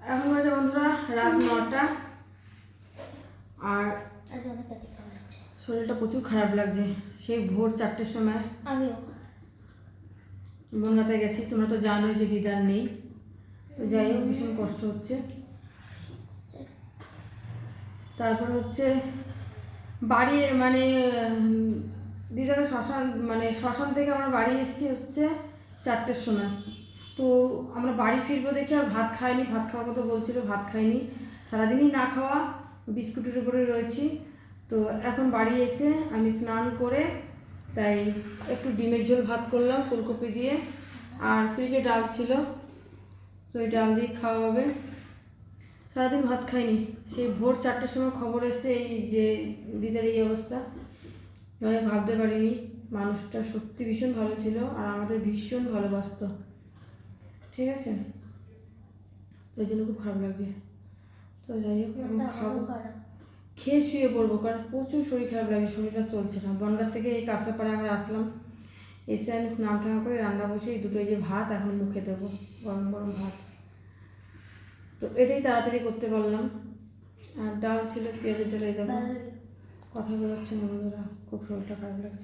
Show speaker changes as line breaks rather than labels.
এখন বাজে বন্ধুরা রাত 9টা। আর শরীরটা প্রচুর খারাপ লাগছে। সেই ভোর 4টের সময়
আমিও
বনগাঁতে গেছি। তোমরা তো জানোই যে দিদার নেই, তো যাই হোক ভীষণ কষ্ট হচ্ছে। তারপরে হচ্ছে বাড়ি মানে দিদাকে শ্মশান থেকে আমরা বাড়ি এসেছি হচ্ছে 4টের সময়। তো আমরা বাড়ি ফিরবো দেখে আর ভাত খাইনি, ভাত খাওয়ার কথা বলছিল, ভাত খাইনি, সারাদিনই না খাওয়া, বিস্কুটের উপরে রয়েছি। তো এখন বাড়ি এসে আমি স্নান করে তাই একটু ডিমের ঝোল ভাত করলাম ফুলকপি দিয়ে, আর ফ্রিজে ডাল ছিল, তো এই ডাল দিয়ে খাওয়া হবে। সারাদিন ভাত খাইনি, সেই ভোর 4টের সময় খবর এসে এই যে দিদার এই অবস্থা। আমি ভাবতে পারিনি। মানুষটা সত্যি ভীষণ ভালো ছিল আর আমাদের ভীষণ ভালোবাসতো, ঠিক আছে। তো এই জন্য খুব খারাপ লাগছে। তো যাই হোক এখন খাবো, খেয়ে শুয়ে পড়বো, কারণ প্রচুর শরীর খারাপ লাগে, শরীরটা চলছে না। বনগাঁ থেকে এই কাঁচাপাড়ায় আমরা আসলাম, এসে আমি স্নান টান করে রান্না বসে এই দুটো যে ভাত এখন মুখে দেবো, গরম গরম ভাত। তো এটাই তাড়াতাড়ি করতে পারলাম। আর ডাল ছিল পেঁয়াজের ডাল, এই দেখো কথা বেরোচ্ছে না বন্ধুরা, খুব শরীরটা খারাপ লাগছে।